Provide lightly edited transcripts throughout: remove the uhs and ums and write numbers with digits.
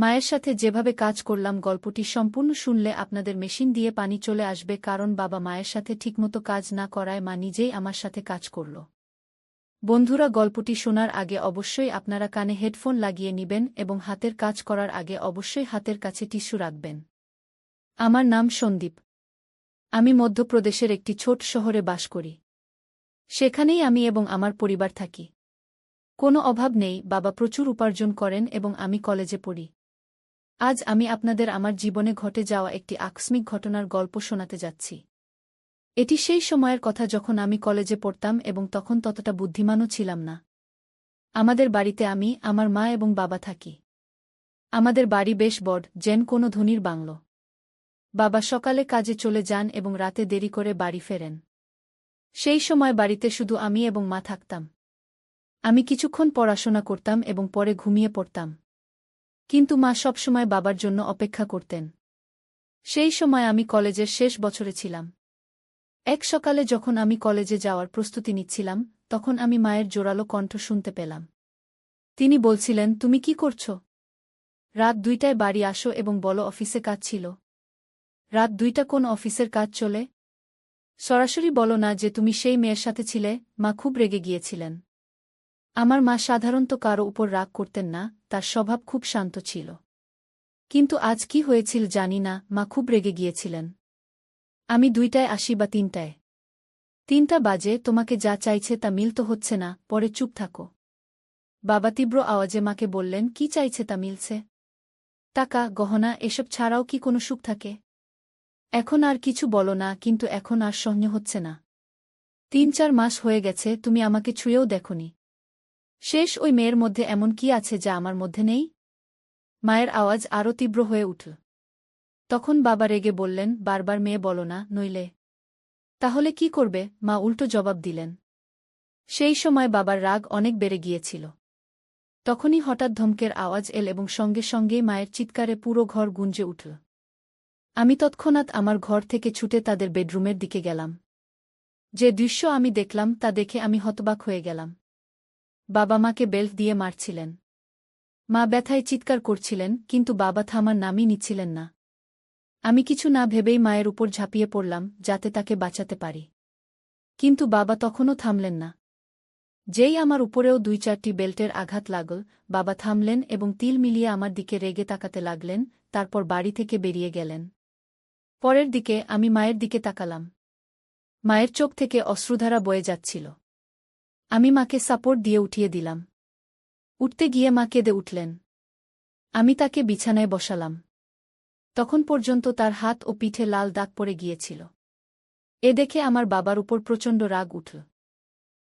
মায়ের সাথে যেভাবে কাজ করলাম গল্পটি সম্পূর্ণ শুনলে আপনাদের মেশিন দিয়ে পানি চলে আসবে, কারণ বাবা মায়ের সাথে ঠিকমতো কাজ না করায় মা নিজেই আমার সাথে কাজ করল। বন্ধুরা, গল্পটি শোনার আগে অবশ্যই আপনারা কানে হেডফোন লাগিয়ে নিবেন এবং হাতের কাজ করার আগে অবশ্যই হাতের কাছে টিস্যু রাখবেন। আমার নাম সন্দীপ। আমি মধ্যপ্রদেশের একটি ছোট শহরে বাস করি। সেখানেই আমি এবং আমার পরিবার থাকি। কোনো অভাব নেই, বাবা প্রচুর উপার্জন করেন এবং আমি কলেজে পড়ি। আজ আমি আপনাদের আমার জীবনে ঘটে যাওয়া একটি আকস্মিক ঘটনার গল্প শোনাতে যাচ্ছি। এটি সেই সময়ের কথা যখন আমি কলেজে পড়তাম এবং তখন ততটা বুদ্ধিমানও ছিলাম না। আমাদের বাড়িতে আমি, আমার মা এবং বাবা থাকি। আমাদের বাড়ি বেশ বড়, যেন কোনো ধনীর বাংলো। বাবা সকালে কাজে চলে যান এবং রাতে দেরি করে বাড়ি ফেরেন। সেই সময় বাড়িতে শুধু আমি এবং মা থাকতাম। আমি কিছুক্ষণ পড়াশোনা করতাম এবং পরে ঘুমিয়ে পড়তাম। কিন্তু মা সবসময় বাবার জন্য অপেক্ষা করতেন। সেই সময় আমি কলেজের শেষ বছরে ছিলাম। এক সকালে যখন আমি কলেজে যাওয়ার প্রস্তুতি নিচ্ছিলাম, তখন আমি মায়ের জোরালো কণ্ঠ শুনতে পেলাম। তিনি বলছিলেন, তুমি কি করছ? রাত 2টায় বাড়ি আসো এবং বলো অফিসে কাজ ছিল। রাত 2টা কোন অফিসের কাজ চলে? সরাসরি বলো না যে তুমি সেই মেয়ের সাথে ছিলে। মা খুব রেগে গিয়েছিলেন। আমার মা সাধারণত কারো উপর রাগ করতেন না, তার স্বভাব খুব শান্ত ছিল। কিন্তু আজ কি হয়েছিল জানি না, মা খুব রেগে গিয়েছিলেন। আমি 2টায় আসি বা 3টায়? 3টা বাজে, তোমাকে যা চাইছে তা মিলতে হচ্ছে না, পরে চুপ থাকো। বাবা তীব্র আওয়াজে মাকে বললেন, কি চাইছে তা মিলছে? টাকা, গহনা, এসব ছাড়াও কি কোনো সুখ থাকে? এখন আর কিছু বলো না, কিন্তু এখন আর সহ্য হচ্ছে না। 3-4 মাস হয়ে গেছে, তুমি আমাকে ছুঁয়েও দেখোনি। শেষ ওই মেয়ের মধ্যে এমন কি আছে যা আমার মধ্যে নেই? মায়ের আওয়াজ আরও তীব্র হয়ে উঠল। তখন বাবা রেগে বললেন, বারবার মেয়ে বলো না, নইলে। তাহলে কি করবে? মা উল্টো জবাব দিলেন। সেই সময় বাবার রাগ অনেক বেড়ে গিয়েছিল। তখনই হঠাৎ ধমকের আওয়াজ এল এবং সঙ্গে সঙ্গেই মায়ের চিৎকারে পুরো ঘর গুঞ্জে উঠল। আমি তৎক্ষণাৎ আমার ঘর থেকে ছুটে তাদের বেডরুমের দিকে গেলাম। যে দৃশ্য আমি দেখলাম তা দেখে আমি হতবাক হয়ে গেলাম। বাবা মাকে বেল্ট দিয়ে মারছিলেন। মা ব্যথায় চিৎকার করছিলেন, কিন্তু বাবা থামার নামই নিচ্ছিলেন না। আমি কিছু না ভেবেই মায়ের উপর ঝাঁপিয়ে পড়লাম, যাতে তাকে বাঁচাতে পারি। কিন্তু বাবা তখনও থামলেন না। যেই আমার উপরেও 2-4টি বেল্টের আঘাত লাগল, বাবা থামলেন এবং তিল মিলিয়ে আমার দিকে রেগে তাকাতে লাগলেন, তারপর বাড়ি থেকে বেরিয়ে গেলেন। পরের দিকে আমি মায়ের দিকে তাকালাম। মায়ের চোখ থেকে অশ্রুধারা বয়ে যাচ্ছিল। আমি মাকে সাপোর্ট দিয়ে উঠিয়ে দিলাম। উঠতে গিয়ে মা কেঁদে উঠলেন। আমি তাকে বিছানায় বসালাম। তখন পর্যন্ত তার হাত ও পিঠে লাল দাগ পড়ে গিয়েছিল। এ দেখে আমার বাবার উপর প্রচণ্ড রাগ উঠল।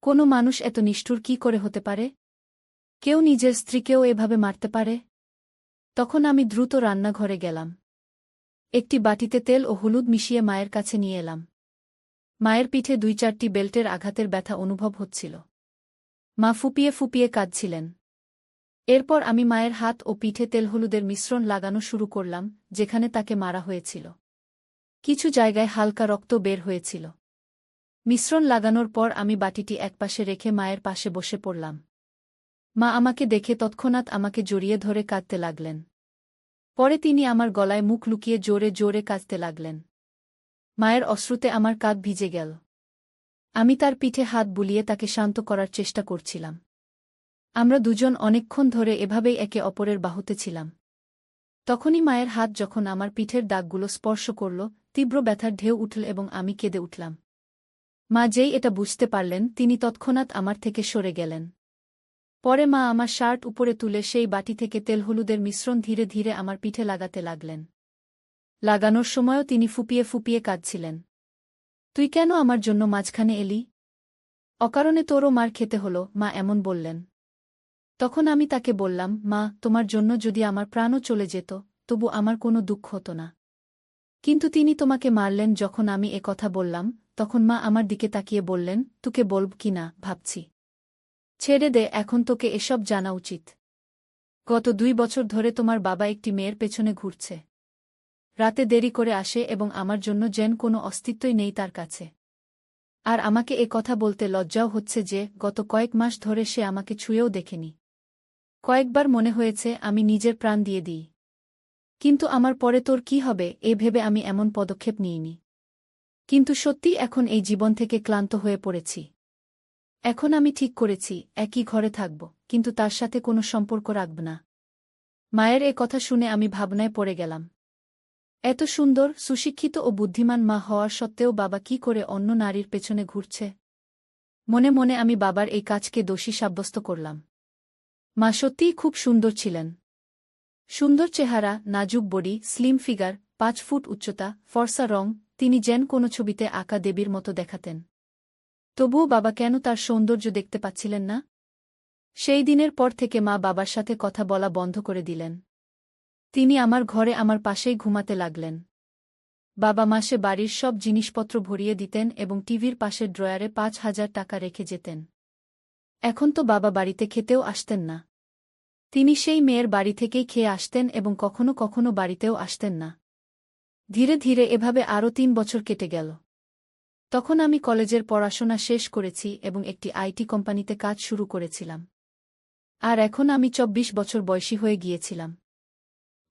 কোনো মানুষ এত নিষ্ঠুর কি করে হতে পারে? কেউ নিজের স্ত্রীকেও এভাবে মারতে পারে? তখন আমি দ্রুত রান্নাঘরে গেলাম। একটি বাটিতে তেল ও হলুদ মিশিয়ে মায়ের কাছে নিয়ে এলাম। মায়ের পিঠে 2-4টি বেল্টের আঘাতের ব্যথা অনুভব হচ্ছিল। মা ফুপিয়ে ফুপিয়ে কাঁদছিলেন। এরপর আমি মায়ের হাত ও পিঠে তেল হলুদের মিশ্রণ লাগানো শুরু করলাম, যেখানে তাকে মারা হয়েছিল। কিছু জায়গায় হালকা রক্ত বের হয়েছিল। মিশ্রণ লাগানোর পর আমি বাটিটি একপাশে রেখে মায়ের পাশে বসে পড়লাম। মা আমাকে দেখে তৎক্ষণাৎ আমাকে জড়িয়ে ধরে কাঁদতে লাগলেন। পরে তিনি আমার গলায় মুখ লুকিয়ে জোরে জোরে কাঁদতে লাগলেন। মায়ের অশ্রুতে আমার কাঁধ ভিজে গেল। আমি তার পিঠে হাত বুলিয়ে তাকে শান্ত করার চেষ্টা করছিলাম। আমরা দুজন অনেকক্ষণ ধরে এভাবেই একে অপরের বাহুতে ছিলাম। তখনই মায়ের হাত যখন আমার পিঠের দাগগুলো স্পর্শ করল, তীব্র ব্যথার ঢেউ উঠল এবং আমি কেঁদে উঠলাম। মা যেই এটা বুঝতে পারলেন, তিনি তৎক্ষণাৎ আমার থেকে সরে গেলেন। পরে মা আমার শার্ট উপরে তুলে সেই বাটি থেকে তেল হলুদের মিশ্রণ ধীরে ধীরে আমার পিঠে লাগাতে লাগলেন। লাগানোর সময়ও তিনি ফুপিয়ে ফুপিয়ে কাঁদছিলেন। তুই কেন আমার জন্য মাঝখানে এলি? অকারণে তোরও মার খেতে হলো, মা এমন বললেন। তখন আমি তাকে বললাম, মা, তোমার জন্য যদি আমার প্রাণও চলে যেত, তবু আমার কোনো দুঃখ হতো না। কিন্তু তিনি তোমাকে মারলেন। যখন আমি এ কথা বললাম, তখন মা আমার দিকে তাকিয়ে বললেন, তোকে বলব কি না ভাবছি। ছেড়ে দে, এখন তোকে এসব জানা উচিত। গত 2 বছর ধরে তোমার বাবা একটি মেয়ের পেছনে ঘুরছে। রাতে দেরি করে আসে এবং আমার জন্য যেন কোনো অস্তিত্বই নেই তার কাছে। আর আমাকে এ কথা বলতে লজ্জাও হচ্ছে যে গত কয়েক মাস ধরে সে আমাকে ছুঁয়েও দেখেনি। কয়েকবার মনে হয়েছে আমি নিজের প্রাণ দিয়ে দিই। কিন্তু আমার পরে তোর কি হবে এ ভেবে আমি এমন পদক্ষেপ নিইনি। কিন্তু সত্যি এখন এই জীবন থেকে ক্লান্ত হয়ে পড়েছি। এখন আমি ঠিক করেছি একই ঘরে থাকব, কিন্তু তার সাথে কোনো সম্পর্ক রাখব না। মায়ের এ কথা শুনে আমি ভাবনায় পড়ে গেলাম। এত সুন্দর, সুশিক্ষিত ও বুদ্ধিমান মা হওয়ার সত্ত্বেও বাবা কি করে অন্য নারীর পেছনে ঘুরছে। মনে মনে আমি বাবার এই কাজকে দোষী সাব্যস্ত করলাম। মা সত্যিই খুব সুন্দর ছিলেন। সুন্দর চেহারা, নাজুক বডি, স্লিম ফিগার, 5 ফুট উচ্চতা, ফর্সা রং, তিনি যেন কোনো ছবিতে আঁকা দেবীর মতো দেখাতেন। তবুও বাবা কেন তার সৌন্দর্য দেখতে পাচ্ছিলেন না? সেই দিনের পর থেকে মা বাবার সাথে কথা বলা বন্ধ করে দিলেন। তিনি আমার ঘরে আমার পাশেই ঘুমাতে লাগলেন। বাবা মাসে বাড়ির সব জিনিসপত্র ভরিয়ে দিতেন এবং টিভির পাশের ড্রয়ারে 5,000 টাকা রেখে যেতেন। এখন তো বাবা বাড়িতে খেতেও আসতেন না। তিনি সেই মেয়ের বাড়ি থেকেই খেয়ে আসতেন এবং কখনো কখনো বাড়িতেও আসতেন না। ধীরে ধীরে এভাবে আরও 3 বছর কেটে গেল। তখন আমি কলেজের পড়াশোনা শেষ করেছি এবং একটি আইটি কোম্পানিতে কাজ শুরু করেছিলাম। আর এখন আমি 24 বছর বয়সী হয়ে গিয়েছিলাম।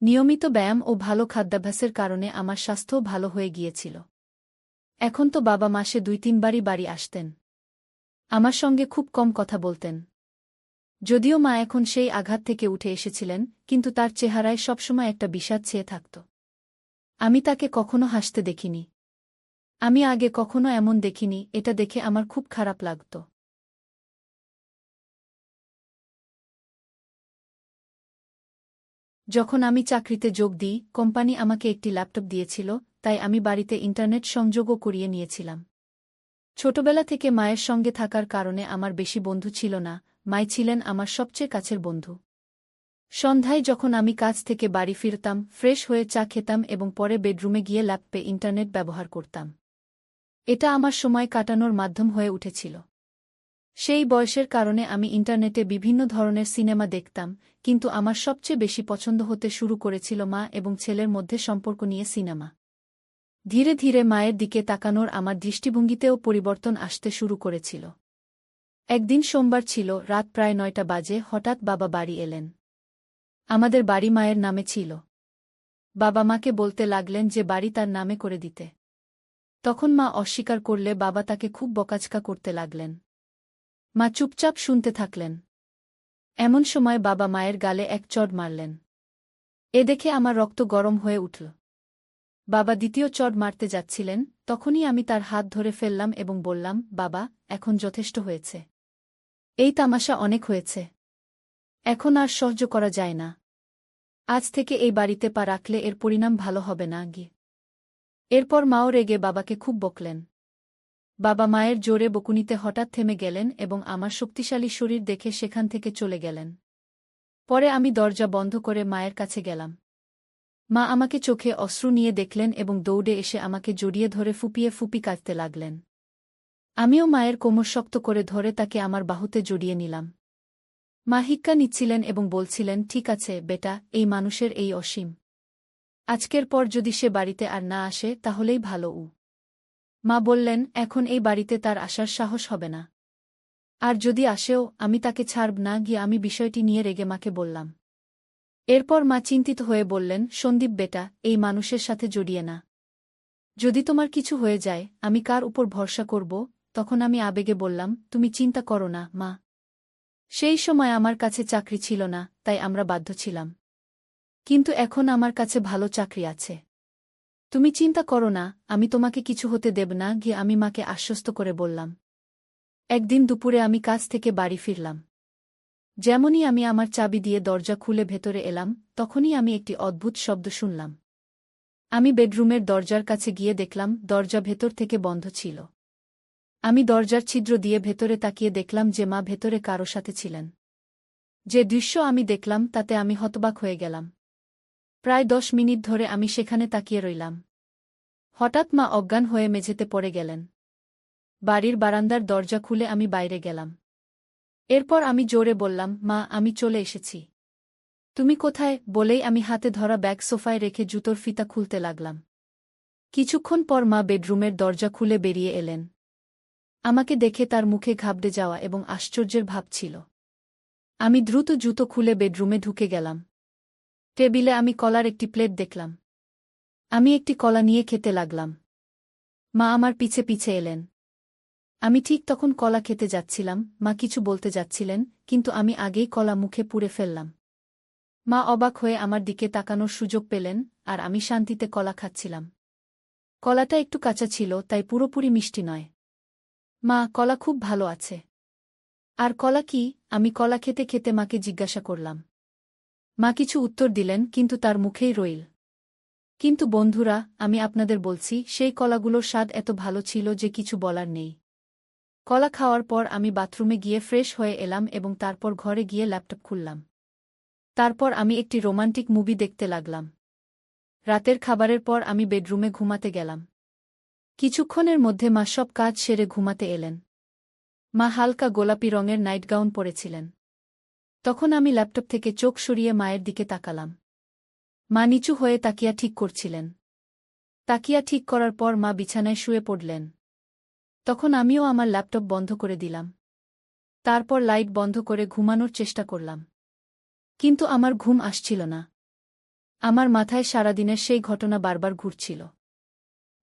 নিয়মিত ব্যায়াম ও ভালো খাদ্যাভ্যাসের কারণে আমার স্বাস্থ্যও ভালো হয়ে গিয়েছিল। এখন তো বাবা মাসে 2-3 বারই বাড়ি আসতেন। আমার সঙ্গে খুব কম কথা বলতেন। যদিও মা এখন সেই আঘাত থেকে উঠে এসেছিলেন, কিন্তু তার চেহারায় সবসময় একটা বিষাদ ছেয়ে থাকত। আমি তাকে কখনো হাসতে দেখিনি। আমি আগে কখনো এমন দেখিনি, এটা দেখে আমার খুব খারাপ লাগত। যখন আমি চাকরিতে যোগ দিই, কোম্পানি আমাকে একটি ল্যাপটপ দিয়েছিল, তাই আমি বাড়িতে ইন্টারনেট সংযোগও করিয়ে নিয়েছিলাম। ছোটবেলা থেকে মায়ের সঙ্গে থাকার কারণে আমার বেশি বন্ধু ছিল না, মাই ছিলেন আমার সবচেয়ে কাছের বন্ধু। সন্ধ্যায় যখন আমি কাজ থেকে বাড়ি ফিরতাম, ফ্রেশ হয়ে চা খেতাম এবং পরে বেডরুমে গিয়ে ল্যাপটপে ইন্টারনেট ব্যবহার করতাম। এটা আমার সময় কাটানোর মাধ্যম হয়ে উঠেছিল। সেই বয়সের কারণে আমি ইন্টারনেটে বিভিন্ন ধরনের সিনেমা দেখতাম, কিন্তু আমার সবচেয়ে বেশি পছন্দ হতে শুরু করেছিল মা এবং ছেলের মধ্যে সম্পর্ক নিয়ে সিনেমা। ধীরে ধীরে মায়ের দিকে তাকানোর আমার দৃষ্টিভঙ্গিতেও পরিবর্তন আসতে শুরু করেছিল। একদিন সোমবার ছিল, রাত প্রায় 9টা বাজে, হঠাৎ বাবা বাড়ি এলেন। আমাদের বাড়ি মায়ের নামে ছিল। বাবা মাকে বলতে লাগলেন যে বাড়ি তার নামে করে দিতে। তখন মা অস্বীকার করলে বাবা তাকে খুব বকাঝকা করতে লাগলেন। মা চুপচাপ শুনতে থাকলেন। এমন সময় বাবা মায়ের গালে এক চড় মারলেন। এ দেখে আমার রক্ত গরম হয়ে উঠল। বাবা দ্বিতীয় চড় মারতে যাচ্ছিলেন, তখনই আমি তার হাত ধরে ফেললাম এবং বললাম, বাবা, এখন যথেষ্ট হয়েছে। এই তামাশা অনেক হয়েছে। এখন আর সহ্য করা যায় না। আজ থেকে এই বাড়িতে পা রাখলে এর পরিণাম ভালো হবে না গিয়ে। এরপর মাও রেগে বাবাকে খুব বকলেন। বাবা মায়ের জোরে বকুনিতে হঠাৎ থেমে গেলেন এবং আমার শক্তিশালী শরীর দেখে সেখান থেকে চলে গেলেন। পরে আমি দরজা বন্ধ করে মায়ের কাছে গেলাম। মা আমাকে চোখে অশ্রু নিয়ে দেখলেন এবং দৌড়ে এসে আমাকে জড়িয়ে ধরে ফুপিয়ে ফুপি কাঁদতে লাগলেন। আমিও মায়ের কোমর শক্ত করে ধরে তাকে আমার বাহুতে জড়িয়ে নিলাম। মা হিক্কা নিচ্ছিলেন এবং বলছিলেন, ঠিক আছে বেটা, এই মানুষের এই অসীম। আজকের পর যদি সে বাড়িতে আর না আসে তাহলেই ভালো। মা বললেন, এখন এই বাড়িতে তার আসার সাহস হবে না। আর যদি আসেও, আমি তাকে ছাড়ব না গিয়ে আমি বিষয়টি নিয়ে রেগে মাকে বললাম। এরপর মা চিন্তিত হয়ে বললেন, সন্দীপ বেটা, এই মানুষের সাথে জড়িয়ে না। যদি তোমার কিছু হয়ে যায়, আমি কার উপর ভরসা করব? তখন আমি আবেগে বললাম, তুমি চিন্তা করো না মা। সেই সময় আমার কাছে চাকরি ছিল না, তাই আমরা বাধ্য ছিলাম। কিন্তু এখন আমার কাছে ভালো চাকরি আছে। তুমি চিন্তা করো না, আমি তোমাকে কিছু হতে দেব না গিয়ে আমি মাকে আশ্বস্ত করে বললাম। একদিন দুপুরে আমি কাজ থেকে বাড়ি ফিরলাম। যেমনই আমি আমার চাবি দিয়ে দরজা খুলে ভেতরে এলাম, তখনই আমি একটি অদ্ভুত শব্দ শুনলাম। আমি বেডরুমের দরজার কাছে গিয়ে দেখলাম দরজা ভেতর থেকে বন্ধ ছিল। আমি দরজার ছিদ্র দিয়ে ভেতরে তাকিয়ে দেখলাম যে মা ভেতরে কারো সাথে ছিলেন। যে দৃশ্য আমি দেখলাম তাতে আমি হতবাক হয়ে গেলাম। প্রায় 10 মিনিট ধরে আমি সেখানে তাকিয়ে রইলাম। হঠাৎ মা অজ্ঞান হয়ে মেঝেতে পড়ে গেলেন। বাড়ির বারান্দার দরজা খুলে আমি বাইরে গেলাম। এরপর আমি জোরে বললাম, মা, আমি চলে এসেছি। তুমি কোথায়? বলেই আমি হাতে ধরা ব্যাগ সোফায় রেখে জুতোর ফিতা খুলতে লাগলাম। কিছুক্ষণ পর মা বেডরুমের দরজা খুলে বেরিয়ে এলেন। আমাকে দেখে তার মুখে ঘাবড়ে যাওয়া এবং আশ্চর্যের ভাব ছিল। আমি দ্রুত জুতো খুলে বেডরুমে ঢুকে গেলাম। টেবিলে আমি কলার একটি প্লেট দেখলাম। আমি একটি কলা নিয়ে খেতে লাগলাম। মা আমার পিছে পিছে এলেন। আমি ঠিক তখন কলা খেতে যাচ্ছিলাম, মা কিছু বলতে যাচ্ছিলেন, কিন্তু আমি আগেই কলা মুখে পুরে ফেললাম। মা অবাক হয়ে আমার দিকে তাকানোর সুযোগ পেলেন, আর আমি শান্তিতে কলা খাচ্ছিলাম। কলাটা একটু কাঁচা ছিল, তাই পুরোপুরি মিষ্টি নয়। মা, কলা খুব ভালো আছে। আর কলা কি? আমি কলা খেতে খেতে মাকে জিজ্ঞাসা করলাম। মা কিছু উত্তর দিলেন, কিন্তু তার মুখেই রইল। কিন্তু বন্ধুরা, আমি আপনাদের বলছি, সেই কলাগুলোর স্বাদ এত ভালো ছিল যে কিছু বলার নেই। কলা খাওয়ার পর আমি বাথরুমে গিয়ে ফ্রেশ হয়ে এলাম এবং তারপর ঘরে গিয়ে ল্যাপটপ খুললাম। তারপর আমি একটি রোমান্টিক মুভি দেখতে লাগলাম। রাতের খাবারের পর আমি বেডরুমে ঘুমাতে গেলাম। কিছুক্ষণের মধ্যে মা সব কাজ সেরে ঘুমাতে এলেন। মা হালকা গোলাপি রঙের নাইট গাউন পরেছিলেন। তখন আমি ল্যাপটপ থেকে চোখ সরিয়ে মায়ের দিকে তাকালাম। মা নিচু হয়ে তাকিয়া ঠিক করছিলেন। তাকিয়া ঠিক করার পর মা বিছানায় শুয়ে পড়লেন। তখন আমিও আমার ল্যাপটপ বন্ধ করে দিলাম। তারপর লাইট বন্ধ করে ঘুমানোর চেষ্টা করলাম। কিন্তু আমার ঘুম আসছিল না। আমার মাথায় সারাদিনের সেই ঘটনা বারবার ঘুরছিল।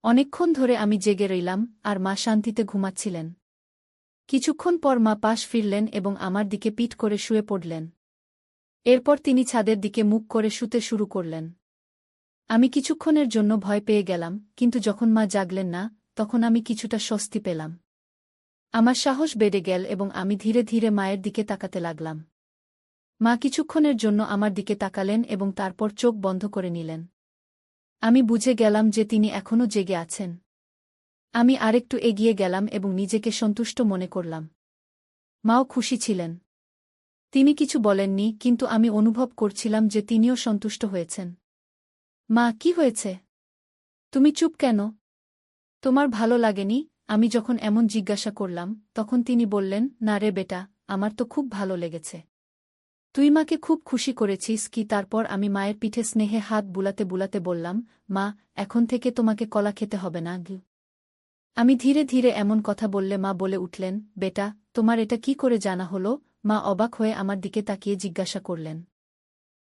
অনেকক্ষণ ধরে আমি জেগে রইলাম, আর মা শান্তিতে ঘুমাচ্ছিলেন। কিছুক্ষণ পর মা পাশ ফিরলেন এবং আমার দিকে পিঠ করে শুয়ে পড়লেন। এরপর তিনি ছাদের দিকে মুখ করে শুতে শুরু করলেন। আমি কিছুক্ষণের জন্য ভয় পেয়ে গেলাম, কিন্তু যখন মা জাগলেন না, তখন আমি কিছুটা স্বস্তি পেলাম। আমার সাহস বেড়ে গেল এবং আমি ধীরে ধীরে মায়ের দিকে তাকাতে লাগলাম। মা কিছুক্ষণের জন্য আমার দিকে তাকালেন এবং তারপর চোখ বন্ধ করে নিলেন। আমি বুঝে গেলাম যে তিনি এখনও জেগে আছেন। আমি আরেকটু এগিয়ে গেলাম এবং নিজেকে সন্তুষ্ট মনে করলাম। মাও খুশি ছিলেন। তিনি কিছু বলেননি, কিন্তু আমি অনুভব করছিলাম যে তিনিও সন্তুষ্ট হয়েছেন। মা, কি হয়েছে? তুমি চুপ কেন? তোমার ভালো লাগেনি? আমি যখন এমন জিজ্ঞাসা করলাম, তখন তিনি বললেন, না রে বেটা, আমার তো খুব ভালো লেগেছে। তুই মাকে খুব খুশি করেছিস কি? তারপর আমি মায়ের পিঠে স্নেহে হাত বুলাতে বুলাতে বললাম, মা, এখন থেকে তোমাকে কলা খেতে হবে না গু। আমি ধীরে ধীরে এমন কথা বললে মা বলে উঠলেন, বেটা, তোমার এটা কি করে জানা হলো? মা অবাক হয়ে আমার দিকে তাকিয়ে জিজ্ঞাসা করলেন।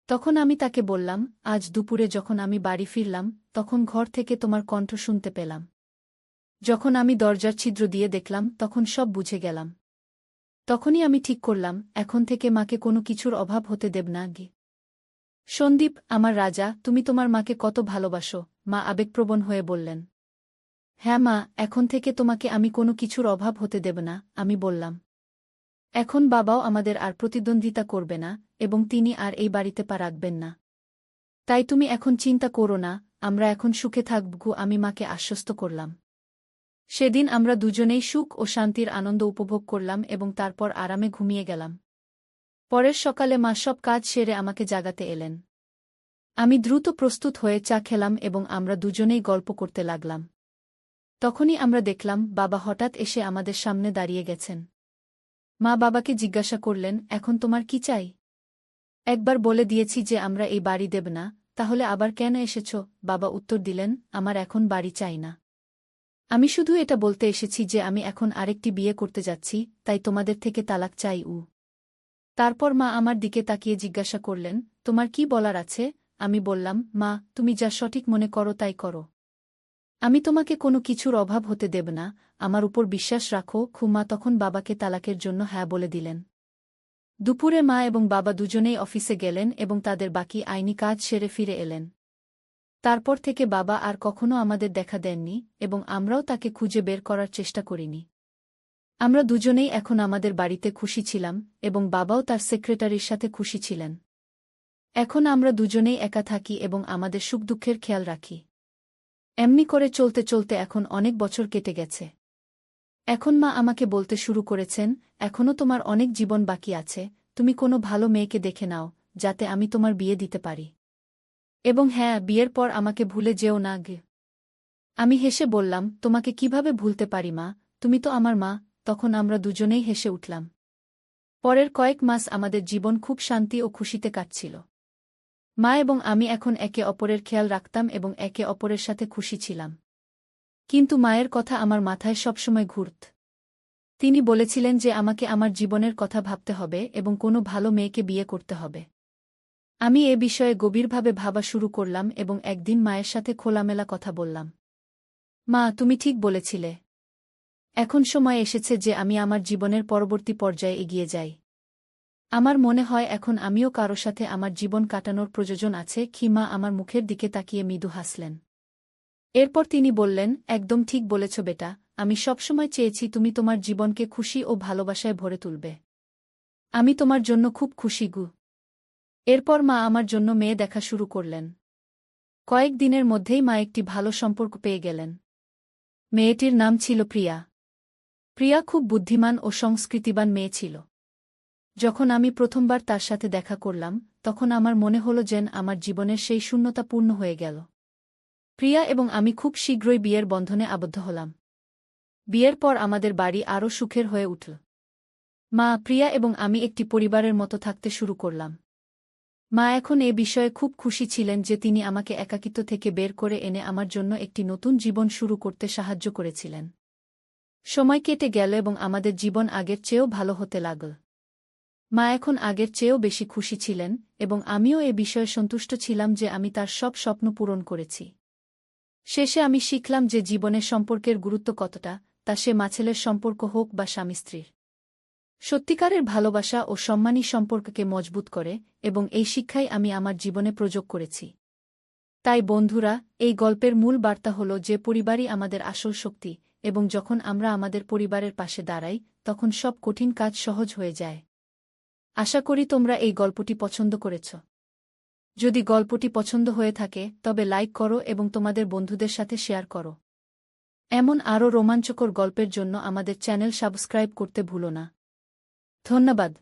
তখন আমি তাকে বললাম, আজ দুপুরে যখন আমি বাড়ি ফিরলাম, তখন ঘর থেকে তোমার কণ্ঠ শুনতে পেলাম। যখন আমি দরজার ছিদ্র দিয়ে দেখলাম, তখন সব বুঝে গেলাম। তখনই আমি ঠিক করলাম, এখন থেকে মাকে কোনো কিছুর অভাব হতে দেব না গে। সন্দীপ, আমার রাজা, তুমি তোমার মাকে কত ভালোবাসো, মা আবেগপ্রবণ হয়ে বললেন। হ্যাঁ মা, এখন থেকে তোমাকে আমি কোনো কিছুর অভাব হতে দেব না, আমি বললাম। এখন বাবাও আমাদের আর প্রতিদ্বন্দ্বিতা করবে না, এবং তিনি আর এই বাড়িতে পা রাখবেন না। তাই তুমি এখন চিন্তা করো না, আমরা এখন সুখে থাকব, আমি মাকে আশ্বস্ত করলাম। সেদিন আমরা দুজনেই সুখ ও শান্তির আনন্দ উপভোগ করলাম এবং তারপর আরামে ঘুমিয়ে গেলাম। পরের সকালে মা সব কাজ সেরে আমাকে জাগাতে এলেন। আমি দ্রুত প্রস্তুত হয়ে চা খেলাম এবং আমরা দুজনেই গল্প করতে লাগলাম। তখনই আমরা দেখলাম, বাবা হঠাৎ এসে আমাদের সামনে দাঁড়িয়ে গেছেন। মা বাবাকে জিজ্ঞাসা করলেন, এখন তোমার কি চাই? একবার বলে দিয়েছি যে আমরা এই বাড়ি দেব না, তাহলে আবার কেন এসেছ? বাবা উত্তর দিলেন, আমার এখন বাড়ি চাই না। আমি শুধু এটা বলতে এসেছি যে আমি এখন আরেকটি বিয়ে করতে যাচ্ছি, তাই তোমাদের থেকে তালাক চাই। তারপর মা আমার দিকে তাকিয়ে জিজ্ঞাসা করলেন, তোমার কি বলার আছে? আমি বললাম, মা, তুমি যা সঠিক মনে করো তাই করো। আমি তোমাকে কোনো কিছুর অভাব হতে দেব না, আমার উপর বিশ্বাস রাখো। মা তখন বাবাকে তালাকের জন্য হ্যাঁ বলে দিলেন। দুপুরে মা এবং বাবা দুজনেই অফিসে গেলেন এবং তাদের বাকি আইনি কাজ সেরে ফিরে এলেন। তারপর থেকে বাবা আর কখনো আমাদের দেখা দেননি এবং আমরাও তাকে খুঁজে বের করার চেষ্টা করিনি। আমরা দুজনেই এখন আমাদের বাড়িতে খুশি ছিলাম এবং বাবাও তার সেক্রেটারির সাথে খুশি ছিলেন। এখন আমরা দুজনেই একা থাকি এবং আমাদের সুখ দুঃখের খেয়াল রাখি। এমনি করে চলতে চলতে এখন অনেক বছর কেটে গেছে। এখন মা আমাকে বলতে শুরু করেছেন, এখনও তোমার অনেক জীবন বাকি আছে, তুমি কোনো ভালো মেয়েকে দেখে নাও, যাতে আমি তোমার বিয়ে দিতে পারি। এবং হ্যাঁ, বিয়ের পর আমাকে ভুলে যেও না গে। আমি হেসে বললাম, তোমাকে কিভাবে ভুলতে পারি মা, তুমি তো আমার মা। তখন আমরা দুজনেই হেসে উঠলাম। পরের কয়েক মাস আমাদের জীবন খুব শান্তি ও খুশিতে কাটছিল। মা এবং আমি এখন একে অপরের খেয়াল রাখতাম এবং একে অপরের সাথে খুশি ছিলাম। কিন্তু মায়ের কথা আমার মাথায় সবসময় ঘুরত। তিনি বলেছিলেন যে আমাকে আমার জীবনের কথা ভাবতে হবে এবং কোনো ভালো মেয়েকে বিয়ে করতে হবে। আমি এ বিষয়ে গভীরভাবে ভাবা শুরু করলাম এবং একদিন মায়ের সাথে খোলামেলা কথা বললাম। মা, তুমি ঠিক বলেছিলে। এখন সময় এসেছে যে আমি আমার জীবনের পরবর্তী পর্যায়ে এগিয়ে যাই। আমার মনে হয় এখন আমিও কারো সাথে আমার জীবন কাটানোর প্রয়োজন আছে। মা আমার মুখের দিকে তাকিয়ে মৃদু হাসলেন। এরপর তিনি বললেন, একদম ঠিক বলেছ বেটা, আমি সবসময় চেয়েছি তুমি তোমার জীবনকে খুশি ও ভালোবাসায় ভরে তুলবে। আমি তোমার জন্য খুব খুশি গু। এরপর মা আমার জন্য মেয়ে দেখা শুরু করলেন। কয়েক দিনের মধ্যেই মা একটি ভালো সম্পর্ক পেয়ে গেলেন। মেয়েটির নাম ছিল প্রিয়া। প্রিয়া খুব বুদ্ধিমান ও সংস্কৃতিবান মেয়ে ছিল। যখন আমি প্রথমবার তার সাথে দেখা করলাম, তখন আমার মনে হল যেন আমার জীবনের সেই শূন্যতা পূর্ণ হয়ে গেল। প্রিয়া এবং আমি খুব শীঘ্রই বিয়ের বন্ধনে আবদ্ধ হলাম। বিয়ের পর আমাদের বাড়ি আরও সুখের হয়ে উঠল। মা, প্রিয়া এবং আমি একটি পরিবারের মতো থাকতে শুরু করলাম। মা এখন এ বিষয়ে খুব খুশি ছিলেন যে তিনি আমাকে একাকিত্ব থেকে বের করে এনে আমার জন্য একটি নতুন জীবন শুরু করতে সাহায্য করেছিলেন। সময় কেটে গেল এবং আমাদের জীবন আগের চেয়েও ভালো হতে লাগল। মা এখন আগের চেয়েও বেশি খুশি ছিলেন এবং আমিও এ বিষয়ে সন্তুষ্ট ছিলাম যে আমি তার সব স্বপ্ন পূরণ করেছি। শেষে আমি শিখলাম যে জীবনের সম্পর্কের গুরুত্ব কতটা, তা সে মা-ছেলের সম্পর্ক হোক বা স্বামী-স্ত্রীর। সত্যিকারের ভালোবাসা ও সম্মানী সম্পর্ককে মজবুত করে এবং এই শিক্ষাই আমি আমার জীবনে প্রয়োগ করেছি। তাই বন্ধুরা, এই গল্পের মূল বার্তা হল যে পরিবারই আমাদের আসল শক্তি এবং যখন আমরা আমাদের পরিবারের পাশে দাঁড়াই, তখন সব কঠিন কাজ সহজ হয়ে যায়। আশা করি তোমরা এই গল্পটি পছন্দ করেছ। যদি গল্পটি পছন্দ হয়ে থাকে তবে লাইক করো এবং তোমাদের বন্ধুদের সাথে শেয়ার করো। এমন আরও রোমাঞ্চকর গল্পের জন্য আমাদের চ্যানেল সাবস্ক্রাইব করতে ভুলো না। ধন্যবাদ।